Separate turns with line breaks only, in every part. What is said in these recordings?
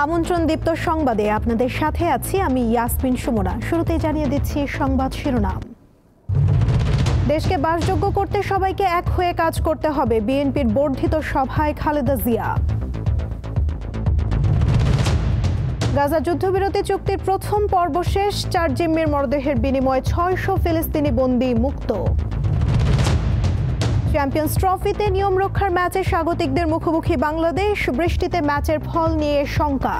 আমন্ত্রণ দীপ্ত সংবাদে আপনাদের সাথে আছি আমি ইয়াসমিন সুমনা। শুরুতেই জানিয়ে দিচ্ছি সংবাদ শিরোনাম। দেশকে বাসযোগ্য করতে সবাইকে এক হয়ে কাজ করতে হবে, বিএনপির বর্ধিত সভায় খালেদা জিয়া। গাজা যুদ্ধবিরতি চুক্তির প্রথম পর্ব শেষ, 4 জিম্মির মরদেহের বিনিময়ে 600 ফিলিস্তিনি বন্দী মুক্ত। চ্যাম্পিয়ন্স ট্রফিতে নিয়ম রক্ষার ম্যাচে স্বাগতিকদের মুখোমুখি বাংলাদেশ, বৃষ্টিতে ম্যাচের ফল নিয়ে শঙ্কা।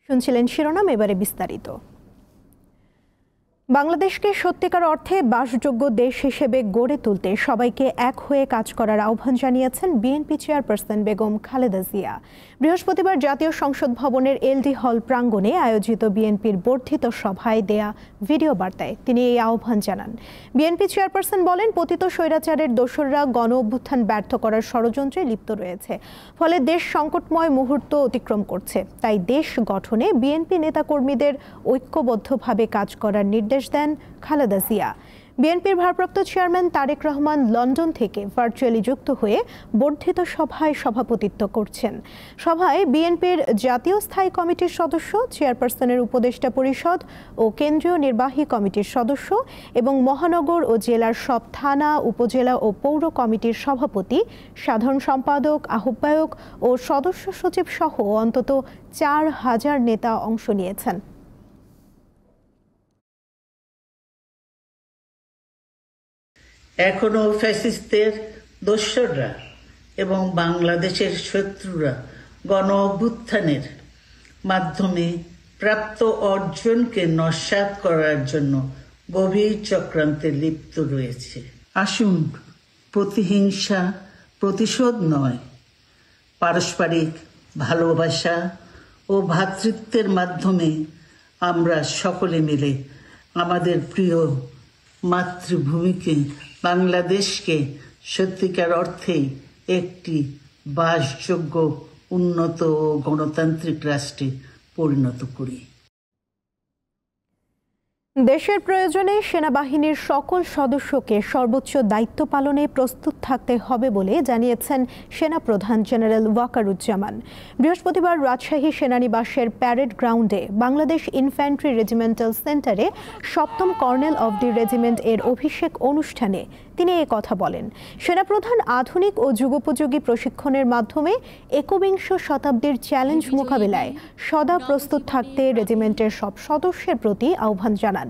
শুনছিলেন শিরোনাম, এবারে বিস্তারিত। বাংলাদেশকে সত্যিকার অর্থে বাসযোগ্য দেশ হিসেবে গড়ে তুলতে সবাইকে এক হয়ে কাজ করার আহ্বান জানিয়েছেন বিএনপি চেয়ারপারসন বেগম খালেদা জিয়া। বৃহস্পতিবার জাতীয় সংসদ ভবনের এলডি হল প্রাঙ্গণে আয়োজিত বিএনপির বর্ধিত সভায় দেয়া ভিডিও বার্তায় তিনি এই আহ্বান জানান। বিএনপি চেয়ারপারসন বলেন, পতিত স্বৈরাচারের দোসররা গণ অভ্যুত্থান ব্যর্থ করার ষড়যন্ত্রে লিপ্ত রয়েছে, ফলে দেশ সংকটময় মুহূর্ত অতিক্রম করছে। তাই দেশ গঠনে বিএনপি নেতাকর্মীদের ঐক্যবদ্ধভাবে কাজ করার নির্দেশ দেন খালেদা জিয়া। বিএনপির ভারপ্রাপ্ত চেয়ারম্যান তারেক রহমান লন্ডন থেকে ভার্চুয়ালি যুক্ত হয়ে বর্ধিত সভায় সভাপতিত্ব করছেন। সভায় বিএনপির জাতীয় স্থায়ী কমিটির সদস্য, চেয়ারপারসনের উপদেষ্টা পরিষদ ও কেন্দ্রীয় নির্বাহী কমিটির সদস্য এবং মহানগর ও জেলার সব থানা, উপজেলা ও পৌর কমিটির সভাপতি, সাধারণ সম্পাদক, আহ্বায়ক ও সদস্য সচিব সহ অন্তত 4000 নেতা অংশ নিয়েছেন।
এখনো ফ্যাসিস্টদের দোসররা এবং বাংলাদেশের শত্রুরা গণ অভ্যুত্থানের মাধ্যমে প্রাপ্ত অর্জনকে নস্যাৎ করার জন্য গভীর চক্রান্তে লিপ্ত রয়েছে। আসুন, প্রতিহিংসা, প্রতিশোধ নয়, পারস্পরিক ভালোবাসা ও ভ্রাতৃত্বের মাধ্যমে আমরা সকলে মিলে আমাদের প্রিয় মাতৃভূমিকে, বাংলাদেশকে সত্যিকার অর্থেই একটি বাসযোগ্য, উন্নত ও গণতান্ত্রিক রাষ্ট্রে পরিণত করি।
দেশের প্রয়োজনে সেনাবাহিনীর সকল সদস্যকে সর্বোচ্চ দায়িত্ব পালনে প্রস্তুত থাকতে হবে বলে জানিয়েছেন সেনাপ্রধান জেনারেল ওয়াকারুজ্জামান। বৃহস্পতিবার রাজশাহী সেনানিবাসের প্যারেড গ্রাউন্ডে বাংলাদেশ ইনফ্যান্ট্রি রেজিমেন্টাল সেন্টারে 7ম কর্নেল অব দি রেজিমেন্ট এর অভিষেক অনুষ্ঠানে তিনি এই কথা বলেন। সেনাপ্রধান আধুনিক ও যুগোপযোগী প্রশিক্ষণের মাধ্যমে একবিংশ শতাব্দীর চ্যালেঞ্জ মোকাবিলায় সদা প্রস্তুত থাকতে রেজিমেন্টের সব সদস্যের প্রতি আহ্বান জানান।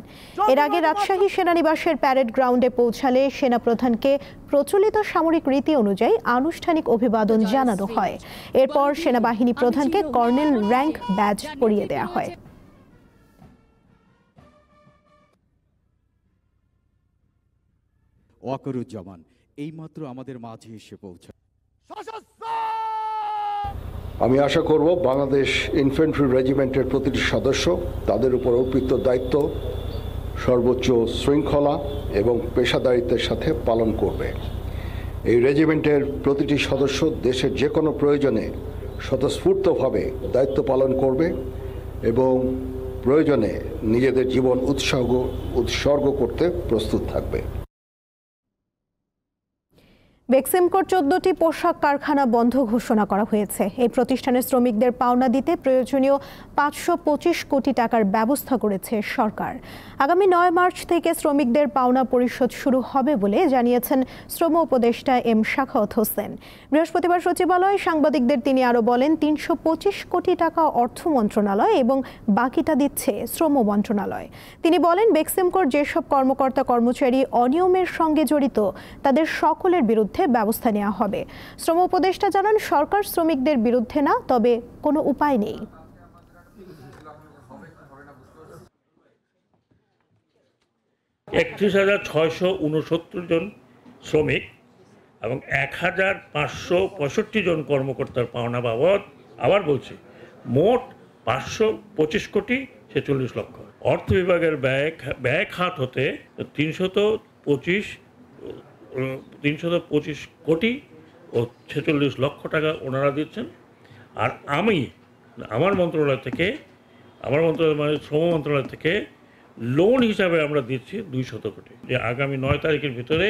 এর আগে রাজশাহী সেনানিবাসের প্যারেড গ্রাউন্ডে পৌঁছালে সেনাপ্রধানকে প্রচলিত সামরিক রীতি অনুযায়ী আনুষ্ঠানিক অভিবাদন জানানো হয়। এরপর সেনাবাহিনী প্রধানকে কর্নেল র্যাঙ্ক ব্যাজ পরিয়ে দেওয়া হয়।
ওয়াকারুজ্জামান এইমাত্র আমাদের মাঝে এসে পৌঁছায়।
আমি আশা করব বাংলাদেশ ইনফ্যান্ট্রি রেজিমেন্টের প্রতিটি সদস্য তাদের উপর অর্পিত দায়িত্ব সর্বোচ্চ শৃঙ্খলা এবং পেশাদারিত্বের সাথে পালন করবে। এই রেজিমেন্টের প্রতিটি সদস্য দেশের যে কোনো প্রয়োজনে স্বতঃস্ফূর্তভাবে দায়িত্ব পালন করবে এবং প্রয়োজনে নিজেদের জীবন উৎসর্গ করতে প্রস্তুত থাকবে।
বেক্সিমকোর 14টি পোশাক কারখানা বন্ধ ঘোষণা করা হয়েছে। এই প্রতিষ্ঠানের শ্রমিকদের পাওনা দিতে প্রয়োজনীয় 525 কোটি টাকার ব্যবস্থা করেছে সরকার। আগামী 9 মার্চ থেকে শ্রমিকদের পাওনা পরিশোধ শুরু হবে বলে জানিয়েছেন শ্রম উপদেষ্টা এম শাখাওয়াত হোসেন। বৃহস্পতিবার সচিবালয়ে সাংবাদিকদের তিনি আরও বলেন, 325 কোটি টাকা অর্থ মন্ত্রণালয় এবং বাকিটা দিচ্ছে শ্রম মন্ত্রণালয়। তিনি বলেন, বেক্সিমকোর যেসব কর্মকর্তা কর্মচারী অনিয়মের সঙ্গে জড়িত তাদের সকলের বিরুদ্ধে ব্যবস্থা নেওয়া হবে। শ্রম উপদেষ্টা জানান, সরকার শ্রমিকদের বিরুদ্ধে না, তবে কোনো উপায় নেই।
31,669 জন শ্রমিক এবং 1,565 জন কর্মকর্তার পাওনা বাবদ, আবার বলছি, মোট 525 কোটি 46 লক্ষ। অর্থ বিভাগের ব্যয় খাত হতে 325 কোটি ও 46 লক্ষ টাকা ওনারা দিচ্ছেন। আর আমার মন্ত্রণালয় মানে শ্রম মন্ত্রণালয় থেকে লোন হিসাবে আমরা দিচ্ছি 200 কোটি, যে আগামী 9 তারিখের ভিতরে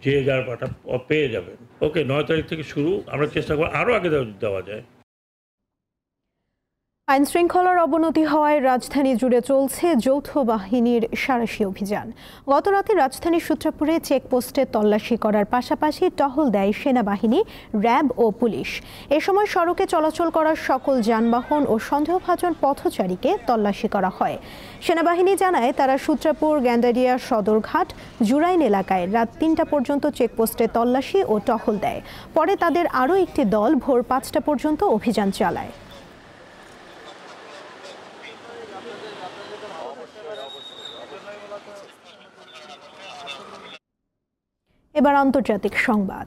যে যার পাটা পেয়ে যাবেন। ওকে, 9 তারিখ থেকে শুরু, আমরা চেষ্টা করব আরও আগে দেওয়া যায়।
আইন শৃঙ্খলার অবনতি হওয়ায় রাজধানী জুড়ে চলছে যৌথ বাহিনীর সাঁড়াশি অভিযান। গতরাতে রাজধানীর সূত্রাপুরে চেকপোস্টে তল্লাশি করার পাশাপাশি টহল দেয় সেনাবাহিনী, র্যাব ও পুলিশ। এ সময় সড়কে চলাচল করার সকল যানবাহন ও সন্দেহভাজন পথচারীকে তল্লাশি করা হয়। সেনাবাহিনী জানায় তারা সূত্রাপুর, গ্যান্ডারিয়া, সদরঘাট, জুরাইন এলাকায় রাত 3টা পর্যন্ত চেকপোস্টে তল্লাশি ও টহল দেয়। পরে তাদের আরও একটি দল ভোর 5টা পর্যন্ত অভিযান চালায়। এবার আন্তর্জাতিক সংবাদ।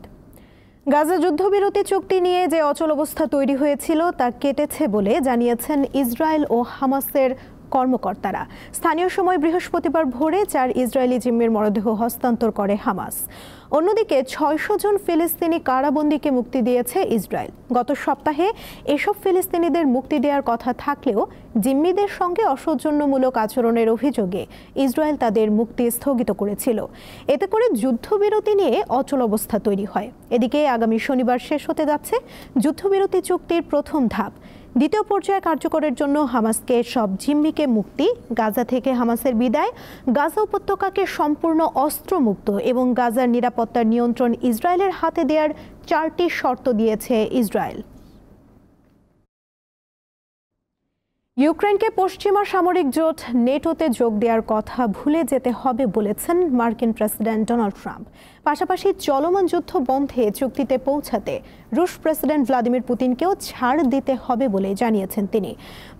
গাজা যুদ্ধবিরতি চুক্তি নিয়ে যে অচলাবস্থা তৈরি হয়েছিল তা কেটেছে বলে জানিয়েছেন ইসরায়েল ও হামাসের কর্মকর্তারা। স্থানীয় সময় বৃহস্পতিবার ভোরে 4 ইসরায়েলি জিম্মির মরদেহ হস্তান্তর করে হামাস। অন্যদিকে 600 জন ফিলিস্তিনি কারাবন্দীকে মুক্তি দিয়েছে ইসরায়েল। গত সপ্তাহে এসব ফিলিস্তিনিদের মুক্তি দেওয়ার কথা থাকলেও জিম্মিদের সঙ্গে অসৌজন্যমূলক আচরণের অভিযোগে ইসরায়েল তাদের মুক্তি স্থগিত করেছিল। এতে করে যুদ্ধবিরতি নিয়ে অচলাবস্থা তৈরি হয়। এদিকে আগামী শনিবার শেষ হতে যাচ্ছে যুদ্ধবিরতি চুক্তির প্রথম ধাপ। দ্বিতীয় পর্যায়ে কার্যকরের জন্য হামাসকে সব জিম্মিকে মুক্তি, গাজা থেকে হামাসের বিদায়, গাজা উপত্যকাকে সম্পূর্ণ অস্ত্রমুক্ত এবং গাজার নিরাপত্তার নিয়ন্ত্রণ ইসরায়েলের হাতে দেওয়ার 4টি শর্ত দিয়েছে ইসরায়েল। ইউক্রেনকে পশ্চিমা সামরিক জোট নেটোতে যোগ দেওয়ার কথা ভুলে যেতে হবে বলেছেন মার্কিন প্রেসিডেন্ট ডোনাল্ড ট্রাম্প। পাশাপাশি চলমান যুদ্ধ বন্ধে চুক্তিতে পৌঁছাতে রুশ প্রেসিডেন্ট ভ্লাদিমির পুতিনকেও ছাড় দিতে হবে বলে জানিয়েছেন তিনি।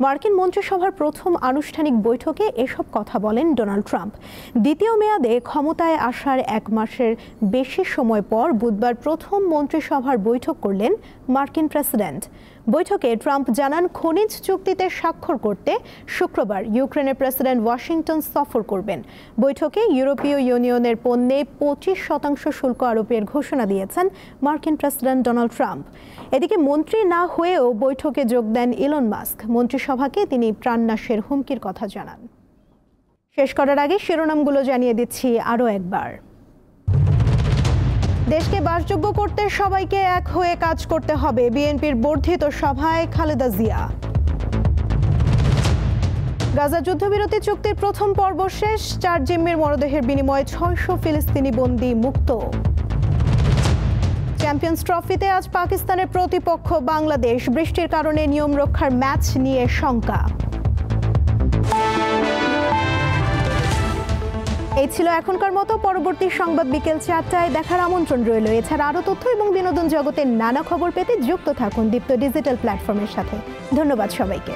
মার্কিন মন্ত্রিসভার প্রথম আনুষ্ঠানিক বৈঠকে এসব কথা বলেন ডোনাল্ড ট্রাম্প। দ্বিতীয় মেয়াদে ক্ষমতায় আসার 1 মাসের বেশি সময় পর বুধবার প্রথম মন্ত্রিসভার বৈঠক করলেন মার্কিন প্রেসিডেন্ট। বৈঠকে ট্রাম্প জানান খনিজ চুক্তিতে স্বাক্ষর করতে শুক্রবার ইউক্রেনের প্রেসিডেন্ট ওয়াশিংটন সফর করবেন। বৈঠকে ইউরোপীয় ইউনিয়নের পণ্যে 25% শুল্ক আরোপের ঘোষণা দিয়েছেন মার্কিন প্রেসিডেন্ট ডোনাল্ড ট্রাম্প। এদিকে মন্ত্রী না হয়েও বৈঠকে যোগ দেন ইলন মাস্ক। মন্ত্রিসভাকে তিনি প্রাণনাশের হুমকির কথা জানান। শেষ করার আগে শিরোনামগুলো জানিয়ে দিচ্ছি আরও একবার। দেশকে বাসযোগ্য করতে সবাইকে এক হয়ে কাজ করতে হবে, বিএনপির বর্ধিত সভায় খালেদা জিয়া। গাজা যুদ্ধবিরতি চুক্তির প্রথম পর্ব শেষ, 4 জিম্মির মরদেহের বিনিময়ে 600 ফিলিস্তিনি বন্দী মুক্ত। চ্যাম্পিয়ন্স ট্রফিতে আজ পাকিস্তানের প্রতিপক্ষ বাংলাদেশ, বৃষ্টির কারণে নিয়ম রক্ষার ম্যাচ নিয়ে শঙ্কা। এই ছিল এখনকার মতো। পরবর্তী সংবাদ বিকেল 4টায় দেখার আমন্ত্রণ রইল। এছাড়া আরও তথ্য এবং বিনোদন জগতের নানা খবর পেতে যুক্ত থাকুন দীপ্ত ডিজিটাল প্ল্যাটফর্মের সাথে। ধন্যবাদ সবাইকে।